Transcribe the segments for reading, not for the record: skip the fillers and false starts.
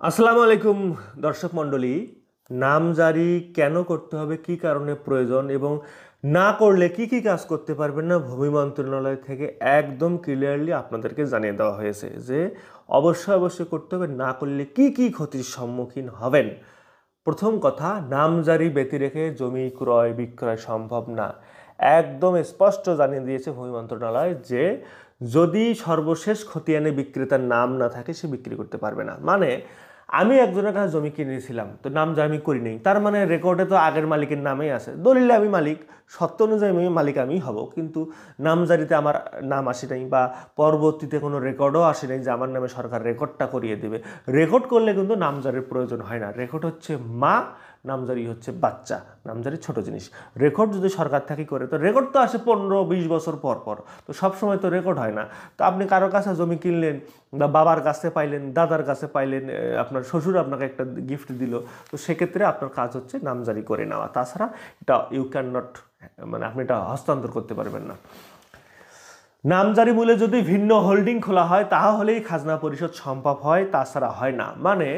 আসসালামু আলাইকুম দর্শক মণ্ডলী। নামজারি কেন করতে হবে, কি কারণে প্রয়োজন এবং না করলে কি কি কাজ করতে পারবেন না, ভূমি মন্ত্রণালয় থেকে একদম ক্লিয়ারলি আপনাদেরকে জানিয়ে দেওয়া হয়েছে যে অবশ্যই করতে হবে, না করলে কি কি ক্ষতির সম্মুখীন হবেন। প্রথম কথা, নামজারি ব্যতি রেখে জমি ক্রয় বিক্রয় সম্ভব না। একদম স্পষ্ট জানিয়ে দিয়েছে ভূমি মন্ত্রণালয় যে যদি সর্বশেষ খতিয়ানে বিক্রেতার নাম না থাকে সে বিক্রি করতে পারবে না। মানে আমি একজনের কাছে জমি কিনেছিলাম, তো নামজারি আমি করি নাই, তার মানে রেকর্ডে তো আগের মালিকের নামেই আছে, দলিলে আমি মালিক, সত্য অনুযায়ী আমি মালিক আমি হব, কিন্তু নামজারিতে আমার নাম আসে নাই বা পরবর্তীতে কোনো রেকর্ডও আসে নাই যে আমার নামে সরকার রেকর্ডটা করিয়ে দেবে। রেকর্ড করলে কিন্তু নামজারির প্রয়োজন হয় না। রেকর্ড হচ্ছে মা, নামজারি হচ্ছে বাচ্চা, নামজারি ছোট জিনিস। রেকর্ড যদি সরকার থেকে করে তো রেকর্ড তো আসে 15-20 বছর পর পর, তো সবসময় তো রেকর্ড হয় না। তো আপনি কারো কাছে জমি কিনলেন বা বাবার কাছে পাইলেন, দাদার কাছে পাইলেন, আপনার শ্বশুর আপনাকে একটা গিফট দিল, তো সেক্ষেত্রে আপনার কাজ হচ্ছে নামজারি করে নেওয়া। তাছাড়া এটা ইউ ক্যান নট, মানে আপনি এটা হস্তান্তর করতে পারবেন না। নামজারি মূলে যদি ভিন্ন হোল্ডিং খোলা হয় তাহলেই খাজনা পরিশোধ সম্ভব হয়, তাছাড়া হয় না। মানে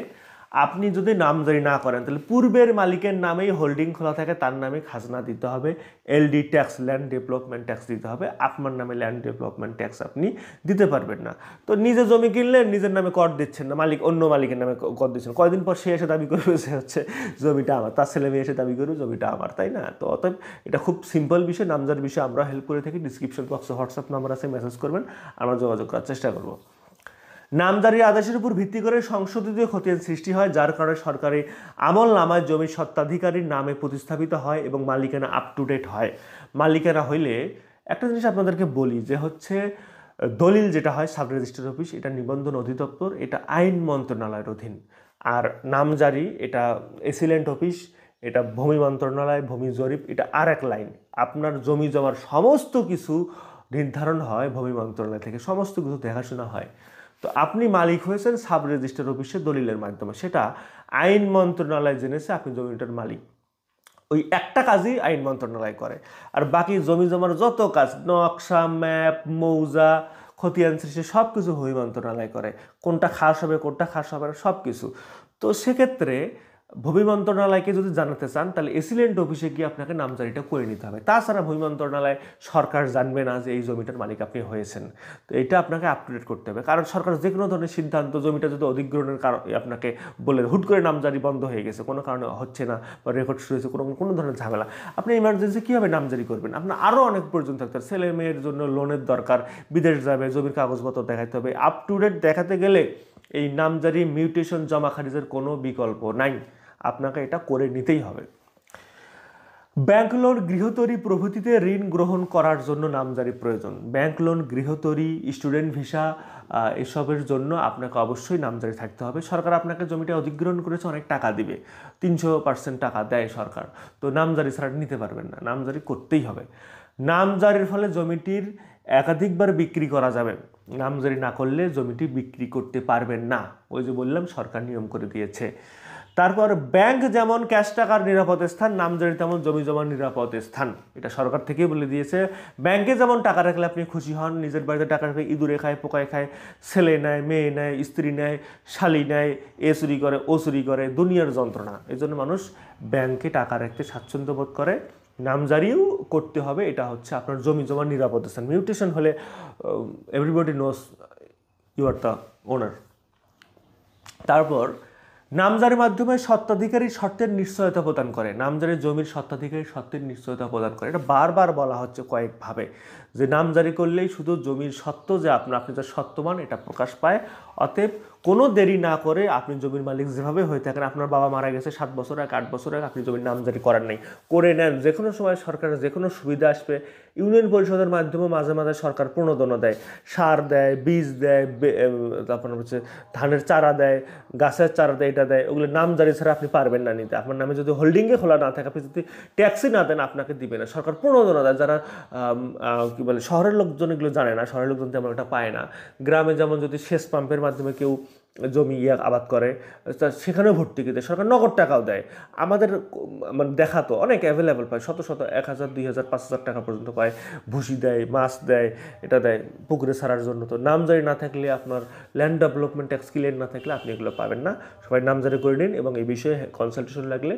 আপনি যদি নামজারি না করেন তাহলে পূর্বের মালিকের নামেই হোল্ডিং খোলা থাকে, তার নামে খাজনা দিতে হবে, এলডি ট্যাক্স, ল্যান্ড ডেভেলপমেন্ট ট্যাক্স দিতে হবে। আপনার নামে ল্যান্ড ডেভেলপমেন্ট ট্যাক্স আপনি দিতে পারবেন না। তো নিজে জমি কিনলেন, নিজের নামে কর দিচ্ছেন না, মালিক অন্য মালিকের নামে কর দিচ্ছেন, কয়দিন পর সে এসে দাবি করবে সে হচ্ছে জমিটা আমার, তার ছেলে মেয়ে এসে দাবি করবে জমিটা আমার, তাই না? তো অতএব এটা খুব সিম্পল বিষয়। নামজারির বিষয়ে আমরা হেল্প করে থাকি, ডিসক্রিপশন বক্সে হোয়াটসঅ্যাপ নাম্বার আছে, মেসেজ করবেন, আমরা যোগাযোগ করার চেষ্টা করব। নামজারির আদেশের উপর ভিত্তি করে সংশোধিত খতিয়ান সৃষ্টি হয়, যার কারণে সরকারি আমল নামায় জমির স্বত্বাধিকারীর নামে প্রতিস্থাপিত হয় এবং মালিকানা আপ টু ডেট হয়। মালিকানা হইলে একটা জিনিস আপনাদেরকে বলি যে হচ্ছে দলিল যেটা হয় সাব রেজিস্ট্রার অফিস, এটা নিবন্ধন অধিদপ্তর, এটা আইন মন্ত্রণালয়ের অধীন। আর নামজারি এটা এসিলেন্ট অফিস, এটা ভূমি মন্ত্রণালয়, ভূমি জরিপ, এটা আর এক লাইন। আপনার জমি জমার সমস্ত কিছু নির্ধারণ হয় ভূমি মন্ত্রণালয় থেকে, সমস্ত কিছু দেখাশোনা হয়। তো আপনি মালিক হয়েছেন সাব রেজিস্ট্রার অফিসে দলিলের মাধ্যমে, সেটা আইন মন্ত্রণালয় জেনেছে আপনি জমিটার মালিক। ওই একটা কাজই আইন মন্ত্রণালয় করে, আর বাকি জমি জমার যত কাজ, নকশা, ম্যাপ, মৌজা, খতিয়ান সৃষ্টি, সব কিছু ভূমি মন্ত্রণালয় করে। কোনটা খাস হবে কোনটা খাস হবে না সব কিছু। তো সেক্ষেত্রে ভূমি মন্ত্রণালয়কে যদি জানাতে চান তাহলে এসিলেন্ট অফিসে গিয়ে আপনাকে নামজারিটা করে নিতে হবে। তাছাড়া ভূমি মন্ত্রণালয় সরকার জানবে না যে এই জমিটার মালিক আপনি হয়েছেন। তো এটা আপনাকে আপ টু ডেট করতে হবে, কারণ সরকার যে কোনো ধরনের সিদ্ধান্ত, জমিটা যদি অধিগ্রহণের কারণে আপনাকে বলে হুট করে নামজারি বন্ধ হয়ে গেছে, কোনো কারণে হচ্ছে না বা রেকর্ড শুরু হয়েছে, কোনো ধরনের ঝামেলা, আপনি ইমার্জেন্সি কীভাবে নামজারি করবেন? আপনার আরও অনেক প্রয়োজন থাকতে হবে, ছেলে মেয়ের জন্য লোনের দরকার, বিদেশ যাবে, জমির কাগজপত্র দেখাতে হবে, আপ টু ডেট দেখাতে গেলে এই নামজারি মিউটেশন জমা খারিজের কোনো বিকল্প নাই, আপনাকে এটা করে নিতেই হবে। ব্যাংক লোন, গৃহতরী প্রভৃতিতে ঋণ গ্রহণ করার জন্য নামজারি প্রয়োজন। ব্যাংক লোন, গৃহতরী, স্টুডেন্ট ভিসা, এসবের জন্য আপনাকে অবশ্যই নামজারি থাকতে হবে। সরকার আপনাকে জমিটা অধিগ্রহণ করেছে, অনেক টাকা দিবে, 300% টাকা দেয় সরকার, তো নামজারি ছাড়া নিতে পারবেন না, নামজারি করতেই হবে। নামজারির ফলে জমিটির একাধিকবার বিক্রি করা যাবে, নামজারি না করলে জমিটি বিক্রি করতে পারবেন না। ওই যে বললাম সরকার নিয়ম করে দিয়েছে। তারপর ব্যাংক যেমন ক্যাশ টাকার নিরাপদ স্থান, নামজারি তেমন জমি জমার নিরাপদ স্থান, এটা সরকার থেকেই বলে দিয়েছে। ব্যাংকে যেমন টাকা রাখলে আপনি খুশি হন, নিজের বাড়িতে টাকা রাখলে ইঁদুরে খায়, পোকায় খায়, ছেলে নেয়, মেয়ে নেয়, স্ত্রী নেয়, শালি নেয়, এ চুরি করে ও চুরি করে, দুনিয়ার যন্ত্রণা। এই জন্য মানুষ ব্যাংকে টাকা রাখতে স্বাচ্ছন্দ্য বোধ করে। নামজারিও করতে হবে, এটা হচ্ছে আপনার জমি জমার নিরাপদ স্থান। মিউটেশন হলে everybody knows you are the owner. তারপর নামজারির মাধ্যমে স্বত্বাধিকারী শর্তের নিশ্চয়তা প্রদান করে। নামজারি জমির স্বত্বাধিকারী শর্তের নিশ্চয়তা প্রদান করে, এটা বারবার বলা হচ্ছে কয়েকভাবে যে নামজারি করলেই শুধু জমির সত্ত্ব যে আপনি যে সত্ত্ববান এটা প্রকাশ পায়। অতএব কোনো দেরি না করে আপনি জমির মালিক যেভাবে হয়ে থাকেন, আপনার বাবা মারা গেছে 7 বছর আগে, 8 বছর আগে, আপনি জমির নামজারি করার নেই, করে নেন। যে কোনো সময় সরকারের যে কোনো সুবিধা আসবে, ইউনিয়ন পরিষদের মাধ্যমে মাঝে মাঝে সরকার প্রণোদনা দেয়, সার দেয়, বীজ দেয়, তারপর হচ্ছে ধানের চারা দেয়, গাছের চারা দেয়, এটা দেয়। ওগুলো নামজারি ছাড়া আপনি পারবেন না নিতে। আপনার নামে যদি হোল্ডিংয়ে খোলা না থাকে, আপনি যদি ট্যাক্সই না দেন, আপনাকে দিবে না। সরকার প্রণোদনা দেয়, যারা কী বলে শহরের লোকজন এগুলো জানে না, শহরের লোকজন তেমন এটা পায় না। গ্রামে যেমন যদি সেচ পাম্পের মাধ্যমে কেউ জমি আবাদ করে, সেখানেও ভর্তুকি দেয়, সরকার নগদ টাকাও দেয়। আমাদের মানে দেখা তো অনেক অ্যাভেলেবেল পায়, শত শত 1,000, 2,000, 5,000 টাকা পর্যন্ত পায়, ভুসি দেয়, মাছ দেয়, এটা দেয় পুকুরে ছাড়ার জন্য। তো নামজারি না থাকলে, আপনার ল্যান্ড ডেভেলপমেন্ট ট্যাক্স ক্লিয়ার না থাকলে আপনি এগুলো পাবেন না। সবাই নামজারি করে নিন, এবং এই বিষয়ে কনসালটেশন লাগলে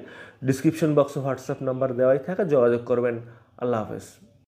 ডিসক্রিপশন বক্সে হোয়াটসঅ্যাপ নাম্বার দেওয়াই থাকে, যোগাযোগ করবেন। আল্লাহ হাফেজ।